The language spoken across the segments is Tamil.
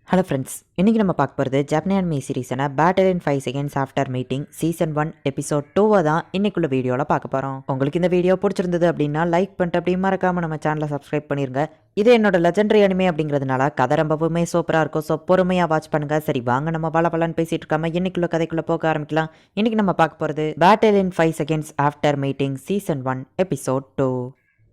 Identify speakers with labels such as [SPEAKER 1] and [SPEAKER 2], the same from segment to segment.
[SPEAKER 1] ஹலோ ஃப்ரெண்ட்ஸ், இன்றைக்கி நம்ம பார்க்க போகிறது ஜப்பானியன் அனிமே சீரீஸான battle in 5 seconds after meeting season 1 episode 2 தான் இன்னைக்குள்ள வீடியோவில் பார்க்க போகிறோம். உங்களுக்கு இந்த வீடியோ பிடிச்சிருந்தது அப்படின்னா லைக் பண்ணிட்டு அப்படியே மறக்காமல் நம்ம சேனலை சப்ஸ்கிரைப் பண்ணிருங்க. இது என்னோட லெஜெண்டரி அனிமே அப்படிங்கிறதுனால கதை ரொம்பவுமே சூப்பராக இருக்கும். ஸோ பொறுமையாக வாட்ச் பண்ணுங்க. சரி வாங்க நம்ம பலன்னு பேசிட்டு இருக்காம இன்னைக்குள்ள கதைக்குள்ளே போக ஆரம்பிக்கலாம். இன்னைக்கு நம்ம பார்க்க போகிறது battle in 5 seconds after meeting season 1 episode 2.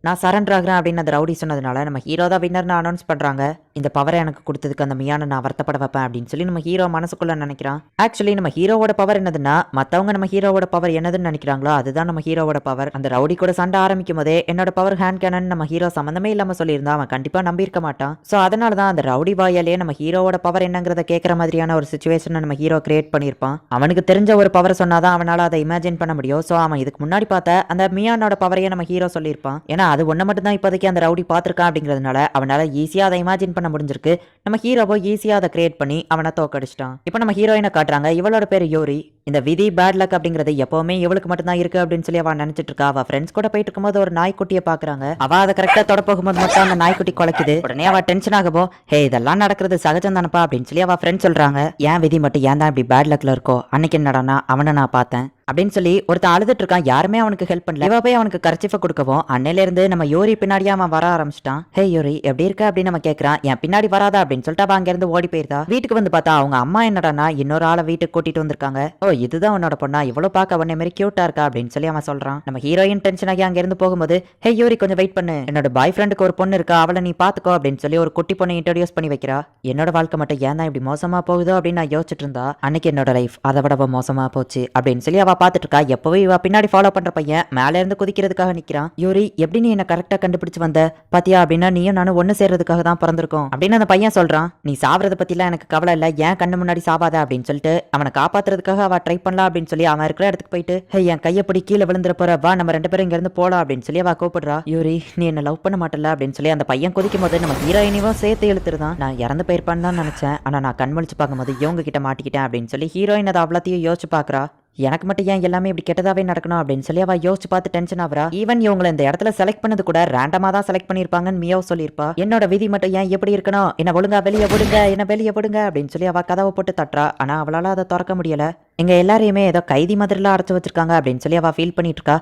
[SPEAKER 1] நான் சரண்டர் ஆகிறேன் அப்படின்னு அந்த ரவுடி சொன்னதுனால நம்ம ஹீரோ தான் வின்னர்னு அனௌன்ஸ் பண்ணுறாங்க. இந்த பவரை எனக்கு கொடுத்ததுக்கு அந்த மியான நான் வருத்தப்பட வைப்பேன் அப்படின்னு சொல்லி நம்ம ஹீரோ மனசுக்குள்ள நினைக்கிறான். ஆக்சுவலி நம்ம ஹீரோவோட பவர் என்னதுன்னா, மற்றவங்க நம்ம ஹீரோவோட பவர் என்னதுன்னு நினைக்கிறாங்களோ அதுதான் நம்ம ஹீரோவோட பவர். அந்த ரவுடி கூட சண்டை ஆரம்பிக்கும் போதே என்னோட பவர் ஹேண்ட் கேனன் நம்ம ஹீரோ சம்மந்தமே இல்லாமல் சொல்லியிருந்தா அவன் கண்டிப்பாக நம்பியிருக்க மாட்டான். ஸோ அதனால தான் அந்த ரவுடி வாயாலே நம்ம ஹீரோவோட பவர் என்னங்கிறத கேட்குற மாதிரியான ஒரு சுச்சுவேஷனை நம்ம ஹீரோ கிரியேட் பண்ணியிருப்பான். அவனுக்கு தெரிஞ்ச ஒரு பவர் சொன்னாதான் அவனால் அதை இமேஜின் பண்ண முடியும். ஸோ அவன் இதுக்கு முன்னாடி பார்த்த அந்த மியானோட பவரையே நம்ம ஹீரோ சொல்லியிருப்பான். ஏன்னா அது ஒன்று மட்டும் தான் இப்போதைக்கு அந்த ரவுடி பார்த்துருக்கான் அப்படிங்கிறதுனால அவனால் ஈஸியாக அதை இமேஜின் பண்ண முடிஞ்சிருக்கு. நம்ம ஹீரோவோ ஈஸியாக அதை கிரியேட் பண்ணி அவனை தோக்கடிச்சிட்டான். இப்போ நம்ம ஹீரோயினை காட்டுறாங்க. இவளோட பேர் யோரி. இந்த விதி பேட் லக் அப்படிங்கிறது எப்பவுமே இவளுக்கு மட்டும்தான் இருக்கு அப்படின்னு சொல்லி அவன் நினைச்சிட்டு இருக்கா. அவ ஃப்ரெண்ட்ஸ் கூட போயிட்டு இருக்கும்போது ஒரு நாய்க்குட்டியை பாக்குறாங்க. அவ அதை கரெக்டா தொட போகும்போது மட்டும் அந்த நாய்க்குட்டி குலைக்குது. உடனே அவ டென்ஷன் ஆகவோ, ஹே இதெல்லாம் நடக்கிறது சகஜம் தானப்பா அப்படின்னு சொல்லி அவ ஃப்ரெண்ட் சொல்றாங்க. ஏன் விதி மட்டும் ஏன் தான் இப்படி பேட் லக்ல இருக்கோ, அன்னைக்கு என்னடானா அவனை நான் பார்த்தேன் அப்படின்னு சொல்லி ஒருத்தன் அழுதுட்டு இருக்கான். யாருமே அவனுக்கு ஹெல்ப் பண்ணல. இவ போய் அவனுக்கு கர்ச்சிஃபை கொடுக்கவும் அன்னையில இருந்து நம்ம யோரி பின்னாடியே அவன் வர ஆரம்பிச்சிட்டான். ஹே யோரி எப்படி இருக்க அப்படின்னு நம்ம கேட்கறான். என் பின்னாடி வராதா அப்படின்னு சொல்லிட்டு அவன் அங்க இருந்து ஓடி போயிருந்தா. வீட்டுக்கு வந்து பார்த்தா அவங்க அம்மா என்னடானா இன்னொரு ஆளை வீட்டுக்கு கூட்டிட்டு வந்திருக்காங்க. ஓ இதுதான் உன்னோட பொண்ணா, இவ்வளவு பார்க்க உன்னை மாதிரி கியூட்டா இருக்கா அப்படின்னு சொல்லி அவன் சொல்றான். நம்ம ஹீரோயின் டென்ஷன் ஆகி அங்க இருந்து போகும்போது, ஹே யோரி கொஞ்சம் வெயிட் பண்ணு, என்னோட பாய் ஃப்ரெண்டுக்கு ஒரு பொண்ணு இருக்கா, அவளை நீ பாத்துக்கோ அப்படின்னு சொல்லி ஒரு குட்டி பொண்ணை இன்ட்ரோடியூஸ் பண்ணி வைக்கிறா. என்னோட வாழ்க்கை மட்டும் ஏன் தான் இப்படி மோசமா போகுதோ அப்படின்னு நான் யோசிச்சுட்டு இருந்தா, அன்னைக்கு என்னோட லைஃப் அதை விட மோசமா போச்சு அப்படின்னு சொல்லி அவ பாத்துட்டு இருக்கா. எப்பவே இவ பின்னாடி ஃபாலோ பண்ற பையன் மேல இருந்து குதிக்கிறதுக்காக நிக்கிறான். யோரி எப்படி நீ என்ன கரெக்டா கண்டுபிடிச்சு வந்த பாத்தியா, அப்படின்னா நீயும் நானும் ஒண்ணு சேர்றதுக்காக தான் பிறந்திருக்கோம் அப்படின்னு அந்த பையன் சொல்றான். நீ சாவறத பத்திலாம் எனக்கு கவலை இல்ல, ஏன் கண்ணு முன்னாடி சாவாத அப்படின்னு சொல்லிட்டு அவனை காப்பாத்துறதுக்காக அவ ட்ரை பண்ணலாம் அப்படின்னு சொல்லி அவன் இருக்கிற இடத்துக்கு போயிட்டு, ஹே என் கையப்படி கீழே விழுந்துற போற, வா நம்ம ரெண்டு பேரும் இங்க இருந்து போலாம் அப்படின்னு சொல்லி அவ கூப்பிடுறா. யோரி நீ என்ன லவ் பண்ண மாட்டல அப்படின்னு சொல்லி அந்த பையன் குதிக்கும் போது நம்ம ஹீரோயினியும் சேர்த்து இழுத்துருதான். நான் இறந்து போயிருப்பான்னு தான் நினைச்சேன், ஆனா நான் கண்மொழிச்சு பார்க்கும்போது இவங்க கிட்ட மாட்டிக்கிட்டேன் அப்படின்னு சொல்லி ஹீரோயின் அதை அவ்வளோத்தையும் யோசிச்சு பாக்குறா. எனக்கு மட்டும் ஏன் எல்லாமே இப்படி கெட்டதாவே நடக்கணும் அப்படின்னு சொல்லி அவ யோசிச்சு பார்த்து டென்ஷன் ஆகுறா. ஈவன் இவங்களை இந்த இடத்துல செலக்ட் பண்ணது கூட ரேண்டமா தான் செலக்ட் பண்ணிருப்பாங்கன்னு மியோ சொல்லியிருப்பா. என்னோட விதி மட்டும் ஏன் எப்படி இருக்கணும், என்ன ஒழுங்கா வெளியே விடுங்க, என்ன வெளியே விடுங்க அப்படின்னு சொல்லி அவ கதவை போட்டு தட்டுறா. ஆனா அவளால அதை திறக்க முடியல. எங்க எல்லாரையுமே ஏதோ கைதி மாதிரிலாம் அடைச்சு வச்சிருக்காங்க அப்படின்னு சொல்லி அவ ஃபீல் பண்ணிட்டு இருக்கா.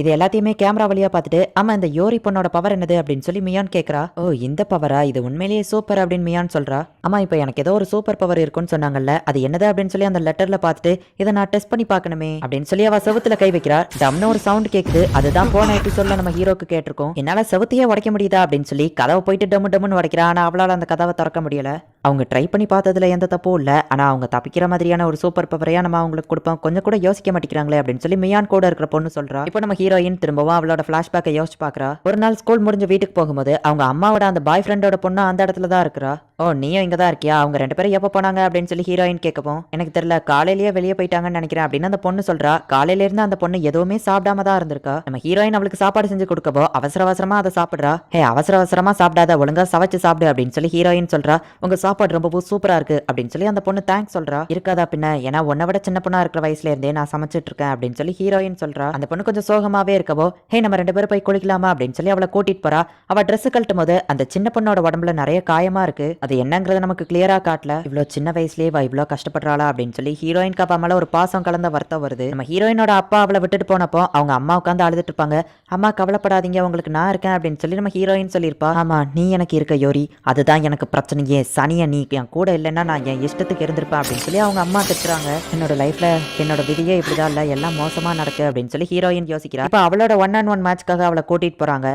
[SPEAKER 1] இது எல்லாத்தையுமே கேமரா வழியா பார்த்துட்டு, ஆமா இந்த யோரி பொண்ணோட பவர் என்னது அப்படின்னு சொல்லி மியான் கேட்கறா. ஓ இந்த பவரா, இது உண்மையிலேயே சூப்பர் அப்படின்னு மியான் சொல்றா. ஆமா இப்போ எனக்கு ஏதோ ஒரு சூப்பர் பவர் இருக்குன்னு சொன்னாங்கல்ல, அது என்னது அப்படின்னு சொல்லி அந்த லெட்டர்ல பார்த்துட்டு இதை நான் டெஸ்ட் பண்ணி பார்க்கணுமே அப்படின்னு சொல்லி அவ செவுத்துல கை வைக்கிறா. டம்னு ஒரு சவுண்ட் கேக்குது. அதுதான் போன எபிசோட்ல நம்ம ஹீரோக்கு கேட்டிருக்கோம். என்னால செவுத்தையே உடைக்க முடியுதா அப்படின்னு சொல்லி கதவை போயிட்டு டம்முன்னு உடைக்கிறா. ஆனா அவளால அந்த கதவை திறக்க முடியல. அவங்க ட்ரை பண்ணி பார்த்ததுல எந்த தப்பும் இல்லை. ஆனால் அவங்க தப்பிக்கிற மாதிரியான ஒரு சூப்பர் பவரையா நம்ம அவங்களுக்கு கொடுப்போம், கொஞ்சம் கூட யோசிக்க மாட்டேங்கிறாங்களே அப்படின்னு சொல்லி மியான் கூட இருக்கிற பொண்ணு சொல்றா. இப்போ நம்ம ஹீரோயின் திரும்பவும் அவளோட ஃபிளாஷ்பேக்கை யோசிச்சு பார்க்கறா. ஒரு நாள் ஸ்கூல் முடிஞ்சு வீட்டுக்கு போகும்போது அவங்க அம்மாவோட அந்த பாய் ஃப்ரெண்டோட பொண்ணு அந்த இடத்துல தான் இருக்கிறா. ஓ நீயும் இங்க தான் இருக்கியா, அவங்க ரெண்டு பேரும் எப்போ போனாங்க அப்படின்னு சொல்லி ஹீரோயின் கேட்கவும், எனக்கு தெரியல காலையிலேயே வெளியே போயிட்டாங்கன்னு நினைக்கிறேன் அப்படின்னு அந்த பொண்ணு சொல்றா. காலையில இருந்து அந்த பொண்ணு எதுவுமே சாப்பிடாம தான் இருந்திருக்கா. நம்ம ஹீரோயின் அவளுக்கு சாப்பாடு செஞ்சு கொடுக்கவோ அவசரமா அதை சாப்பிடுறா. ஹே அவசரமா சாப்பிடாத, ஒழுங்கா சமைச்சு சாப்பிடு அப்படின்னு சொல்லி ஹீரோயின் சொல்றா. உங்க சாப்பாடு ரொம்பவும் சூப்பரா இருக்கு அப்படின்னு சொல்லி அந்த பொண்ணு தேங்க்ஸ் சொல்றா. இருக்காதா பின்ன, ஏன்னா உன்னை விட சின்ன பொண்ணா இருக்கிற வயசுல இருந்தே நான் சமைச்சிட்டு இருக்கேன் அப்படின்னு சொல்லி ஹீரோயின் சொல்றா. அந்த பொண்ணு கொஞ்சம் சோகமாவே இருக்கவோ, ஹே நம்ம ரெண்டு பேரும் போய் குளிக்கலாமா அப்படின்னு சொல்லி அவளை கூட்டிட்டு போறா. அவ ட்ரெஸ் கழட்டும் போது அந்த சின்ன பொண்ணோட உடம்புல நிறைய காயமா இருக்கு. அது என்னங்கறத நமக்கு கிளியரா காட்டல. இவ்வளவு சின்ன வயசுலயே இவ்வளவு கஷ்டப்படுறாளா அப்படின்னு சொல்லி ஹீரோயினுக்கு அப்பா மேல ஒரு பாசம் கலந்த வருத்தம் வருது. நம்ம ஹீரோயினோட அப்பா அவளை விட்டுட்டு போனப்போ அவங்க அம்மா உட்காந்து அழுதுட்டு இருப்பாங்க. அம்மா கவலைப்படாதீங்க, உங்களுக்கு நான் இருக்கேன் அப்படின்னு சொல்லி நம்ம ஹீரோயின் சொல்லியிருப்பா. ஆமா நீ எனக்கு இருக்க யோரி, அதுதான் எனக்கு பிரச்சனையே. சனிய நீ என் கூட இல்லைன்னா நான் என் இஷ்டத்துக்கு இருந்திருப்பேன் அப்படின்னு சொல்லி அவங்க அம்மா திட்டுறாங்க. என்னோட லைஃப்ல என்னோட விதியே இப்படிதான் இல்ல, எல்லாம் மோசமா நடக்கு அப்படின்னு சொல்லி ஹீரோயின் யோசிக்கிறா. இப்ப அவளோட 1-on-1 மேட்ச்க்காக அவளை கூட்டிட்டு போறாங்க.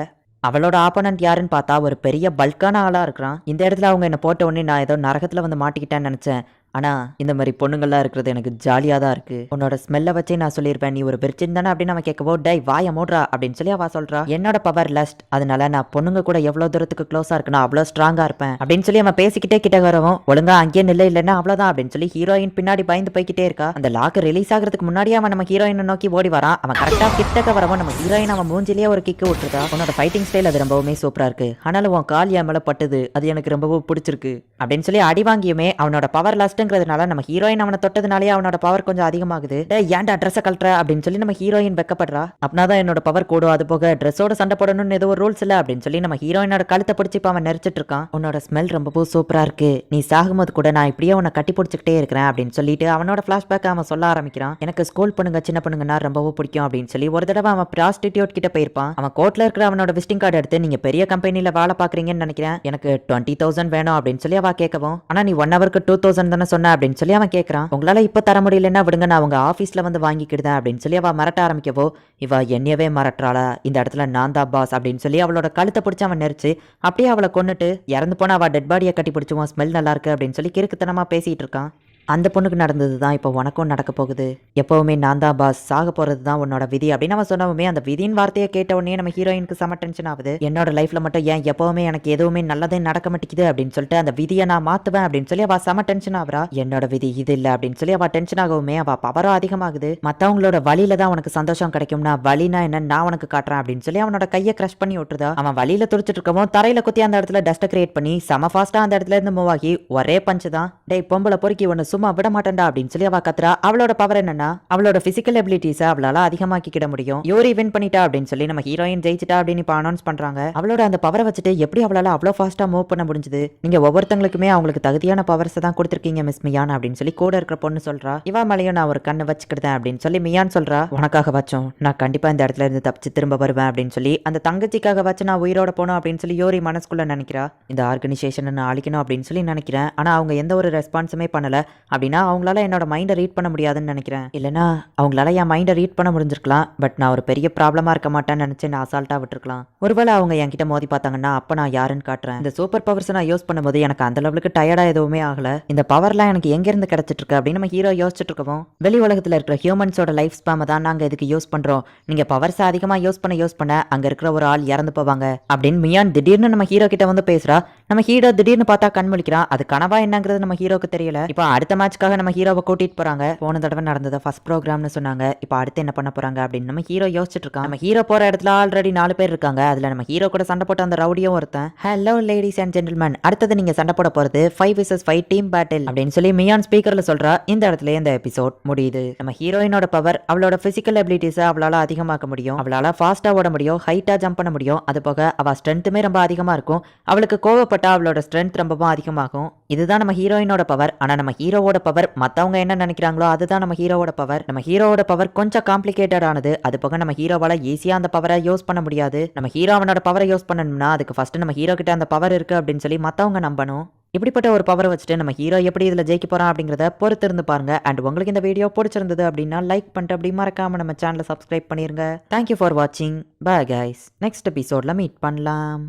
[SPEAKER 1] அவளோட ஆப்போனன்ட் யாருன்னு பார்த்தா ஒரு பெரிய பல்கான ஆளா இருக்கிறான். இந்த இடத்துல அவங்க என்ன போட்ட உடனே நான் ஏதோ நரகத்துல வந்து மாட்டிக்கிட்டேன்னு நினைச்சேன். ஆனா இந்த மாதிரி பொண்ணுங்கள்லாம் இருக்கிறது எனக்கு ஜாலியா தான் இருக்கு. உன்னோட ஸ்மெல்ல வச்சே நான் சொல்லியிருப்பேன் நீ ஒரு விர்ஜின் தானே அப்படின்னு அவன் கேட்கவோ, டை வாய மூடுறா அப்படின்னு சொல்லி அவ சொல்றா. என்னோட பவர் லஸ்ட், அதனால நான் பொண்ணுங்க கூட எவ்வளவு தூரத்துக்கு க்ளோஸா இருக்கணும் அவ்வளவு ஸ்ட்ராங்கா இருப்பேன் அப்படின்னு சொல்லி அவன் பேசிக்கிட்டே கிட்ட வரவும், ஒழுங்கா அங்கேயே நில்ல இல்லைன்னா அவ்வளவுதான் அப்படின்னு சொல்லி ஹீரோயின் பின்னாடி பயந்து போய்கிட்டே இருக்கா. அந்த லாக்கு ரிலீஸ் ஆகிறதுக்கு முன்னாடியே அவன் நம்ம ஹீரோயினை நோக்கி ஓடி வரான். அவன் கரெக்டா கிட்டக்க வரவும் நம்ம ஹீரோயின் அவன் மூஞ்சிலேயே ஒரு கிக்கு விட்டுருக்கா. உன்னோட ஃபைட்டிங் ஸ்டைல் அது ரொம்பவுமே சூப்பரா இருக்கு, ஆனாலும் உன் கால் என் மேல பட்டுது, அது எனக்கு ரொம்பவும் பிடிச்சிருக்கு அப்படின்னு சொல்லி அடி வாங்கியுமே அவனோட பவர் லாஸ்ட் ஃபர்ஸ்ட்ங்கிறதுனால நம்ம ஹீரோயின் அவனை தொட்டதுனாலே அவனோட பவர் கொஞ்சம் அதிகமாகுது. ஏன்டா ட்ரெஸ் கழட்டுற அப்படின்னு சொல்லி நம்ம ஹீரோயின் வெக்கப்படுறா. அப்படின்னாதான் என்னோட பவர் கூடும், அது போக ட்ரெஸ்ஸோட சண்டை போடணும்னு ஏதோ ஒரு ரூல்ஸ் இல்ல அப்படின்னு சொல்லி நம்ம ஹீரோயினோட கழுத்தை பிடிச்சி அவன் நெரிச்சிட்டு இருக்கான். உன்னோட ஸ்மெல் ரொம்ப சூப்பரா இருக்கு, நீ சாகும்போது கூட நான் இப்படியே உன்னை கட்டி பிடிச்சிக்கிட்டே இருக்கிறேன் அப்படின்னு சொல்லிட்டு அவனோட பிளாஷ்பேக் அவன் சொல்ல ஆரம்பிக்கிறான். எனக்கு ஸ்கூல் பொண்ணுங்க சின்ன பொண்ணுங்கன்னா ரொம்பவும் பிடிக்கும் அப்படின்னு சொல்லி ஒரு தடவை அவன் ப்ராஸ்டிடியூட் கிட்ட போயிருப்பான். அவன் கோர்ட்ல இருக்கிற அவனோட விசிட்டிங் கார்டு எடுத்து நீங்க பெரிய கம்பெனில வேலை பாக்குறீங்கன்னு நினைக்கிறேன், எனக்கு 20,000 வேணும் அப்படின்னு சொல்லி அவ கேட்கவும், ஆனா நீ 1 ஹவருக்கு 2,000 தானே சொன்ன அப்படின்னு சொல்லி அவன் கேட்கறான். உங்களால இப்ப தர முடியலன்னா விடுங்க, நான் உங்க ஆபீஸ்ல வந்து வாங்கிக்கிடுதேன் அப்படின்னு சொல்லி அவ மிரட்ட ஆரம்பிக்கவோ, இவ என்னையவே மிரட்டுறாளா, இந்த இடத்துல நான் தான் பாஸ் அப்படின்னு சொல்லி அவளோட கழுத்தை பிடிச்சி அவன் நெரிச்சு அப்படியே அவளை கொன்னுட்டு இறந்து போன அவ டெட் பாடியை கட்டி பிடிச்சுவான். ஸ்மெல் நல்லா இருக்கு அப்படின்னு சொல்லி கிறுக்குத்தனமா பேசிட்டு இருக்கான். அந்த பொண்ணுக்கு நடந்தது தான் இப்போ உனக்கும் நடக்க போகுது, எப்பவுமே நான் தான் பாஸ், சாக போறது தான் உன்னோட விதி அப்படின்னு அவன் சொன்னவுமே அந்த விதியின் வார்த்தையை கேட்ட உடனே நம்ம ஹீரோயினுக்கு செம டென்ஷன் ஆகுது. என்னோட லைஃப்ல மட்டும் ஏன் எப்பவுமே எனக்கு எதுவுமே நல்லதே நடக்க மாட்டேங்குது அப்படின்னு சொல்லிட்டு அந்த விதியை நான் மாத்துவேன் அப்படின்னு சொல்லி அவ செம டென்ஷன் ஆகுறா. என்னோட விதி இது இல்ல அப்படின்னு சொல்லி அவ டென்ஷன் ஆகவுமே அவ பவரும் அதிகமாகுது. மத்தவங்களோட வழியில தான் உனக்கு சந்தோஷம் கிடைக்கும்னா வழினா என்ன நான் உனக்கு காட்டுறேன் அப்படின்னு சொல்லி அவனோட கையை கிரஷ் பண்ணி விட்டுருதா. அவன் வழியில துடிச்சிட்டு இருக்கவும் தரையில குத்தி அந்த இடத்துல டஸ்ட் கிரியேட் பண்ணி செம ஃபாஸ்டா அந்த இடத்துல இருந்து மூவ் ஆகி ஒரே பஞ்சு தான். டேய் பொம்பளை பொறுக்கி ஒன்னு சும்மா விட மாட்டேன்டா அப்படின்னு சொல்லி அவ கத்துறா. அவளோட பவர் என்னன்னா அவளோட பிசிக்கல் எபிலிட்டிஸை அவளால அதிகமாக்கிக்கிட முடியும். யூரி வின் பண்ணிட்டா அப்படின்னு சொல்லி நம்ம ஹீரோயின் ஜெயிச்சிட்டா அப்படின்னு இப்ப அனௌன்ஸ் பண்றாங்க. அவளோட அந்த பவரை வச்சுட்டு எப்படி அவளால அவ்வளோ ஃபாஸ்டா மூவ் பண்ண முடிஞ்சது, நீங்க ஒவ்வொருத்தங்களுக்குமே அவங்களுக்கு தகுதியான பவர்ஸ் தான் கொடுத்துருக்கீங்க மிஸ் மியான் அப்படின்னு சொல்லி கூட இருக்கிற பொண்ணு சொல்றா. இவா மேலையும் நான் ஒரு கண்ணு வச்சுக்கிட்டேன் அப்படின்னு சொல்லி மியான் சொல்றா. உனக்காக வச்சோம், நான் கண்டிப்பா இந்த இடத்துல இருந்து தப்பிச்சு திரும்ப வருவேன் அப்படின்னு சொல்லி அந்த தங்கச்சிக்காக வச்சு நான் உயிரோட போனோம் அப்படின்னு சொல்லி யோரி மனசுக்குள்ள நினைக்கிறா. இந்த ஆர்கனைசேஷனை நான் அழிக்கணும் அப்படின்னு சொல்லி நினைக்கிறேன், ஆனா அவங்க எந்த ஒரு ரெஸ்பான்ஸுமே பண்ணல அப்படின்னா அவங்களால என்னோட மைண்டை ரீட் பண்ண முடியாதுன்னு நினைக்கிறேன். இல்லைனா அவங்களால என் மைண்டை ரீட் பண்ண முடிஞ்சிருக்கலாம், பட் நான் ஒரு பெரிய ப்ராப்ளமா இருக்க மாட்டேன்னு நினைச்சு நான் அசால்ட்டா விட்டுருக்கலாம். ஒருவேளை அவங்க என்கிட்ட மோதி பார்த்தாங்கன்னா அப்ப நான் யாருன்னு காட்டுறேன். இந்த சூப்பர் பவர்ஸ் நான் யூஸ் பண்ணும்போது எனக்கு அந்த லெவலுக்கு டயர்டா எதுவுமே ஆகல, இந்த பவர்லாம் எனக்கு எங்க இருந்து கிடைச்சிட்டு இருக்கு அப்படின்னு நம்ம ஹீரோ யோசிச்சுட்டு இருக்கோம். வெளி உலகத்துல இருக்கிற ஹியூமன்ஸோட லைஃப் ஸ்பேம் தான் நாங்க இதுக்கு யூஸ் பண்றோம், நீங்க பவர்ஸ் அதிகமா யூஸ் பண்ண அங்க இருக்கிற ஒரு ஆள் இறந்து போவாங்க அப்படின்னு மியான் திடீர்னு நம்ம ஹீரோ கிட்ட வந்து பேசுறா. நம்ம ஹீரோ திடீர்னு பார்த்தா கண் முழிக்கிறான். அது கனவா என்னங்கிறது நம்ம ஹீரோக்கு தெரியல. இப்போ அடுத்த மேட்ச்க்காக நம்ம ஹீரோவை கூட்டிட்டு போறாங்க. போன தடவை நடந்தது ஃபர்ஸ்ட் ப்ரோக்ராம்னு சொன்னாங்க, இப்போ அடுத்து என்ன பண்ண போறாங்க அப்படின்னு நம்ம ஹீரோ யோசிச்சுட்டு இருக்கான். நம்ம ஹீரோ போற இடத்துல ஆல்ரெடி 4 பேர் இருக்காங்க. அதுல நம்ம ஹீரோ கூட சண்டை போட்ட அந்த ரவுடியும் ஒருத்தன். ஹலோ லேடிஸ் அண்ட் ஜென்டில்மேன், அடுத்தது நீங்க சண்டை போட போறது 5 vs 5 டீம் பேட்டில் அப்படின்னு சொல்லி மியான் ஸ்பீக்கர்ல சொல்றா. இந்த இடத்துல இந்த எபிசோட் முடியுது. நம்ம ஹீரோயினோட பவர் அவளோட பிசிக்கல் எபிலிட்டிஸை அவளால அதிகமாக்க முடியும், அவளால ஃபாஸ்டா ஓட முடியும், ஹைட்டா ஜம்ப் பண்ண முடியும், அது போக அவ ஸ்ட்ரென்த்துமே ரொம்ப அதிகமா இருக்கும். அவளுக்கு கோவப்பட்டா அவளோட ஸ்ட்ரென்த் ரொம்பவும் அதிகமாகும். இதுதான் நம்ம ஹீரோயினோட பவர். ஆனா நம்ம ஹீரோவோட பவர் மத்தவங்க என்ன நினைக்கிறாங்களோ அதுதான் நம்ம ஹீரோவோட பவர். நம்ம ஹீரோவோட பவர் கொஞ்சம் காம்ப்ளிகேட்டட் ஆனது, அது போக நம்ம ஹீரோவால ஈஸியா அந்த பவரை யூஸ் பண்ண முடியாது. நம்ம ஹீரோ அவனோட பவரை யூஸ் பண்ணணும்னா அதுக்கு ஃபர்ஸ்ட் நம்ம ஹீரோ கிட்ட அந்த பவர் இருக்கு அப்படின்னு சொல்லி மத்தவங்க நம்பணும். இப்படிப்பட்ட ஒரு பவரை வச்சுட்டு நம்ம ஹீரோ எப்படி இதுல ஜெயிக்க போறான் அப்படிங்கறத பொறுத்து இருந்து பாருங்க. அண்ட் உங்களுக்கு இந்த வீடியோ பிடிச்சிருந்தது அப்படின்னா லைக் பண்ணிட்டு அப்படி மறக்காம நம்ம சேனலை சப்ஸ்கிரைப் பண்ணிருங்க. தேங்க்யூ ஃபார் வாட்சிங். பை கைஸ், நெக்ஸ்ட் எபிசோட்ல மீட் பண்ணலாம்.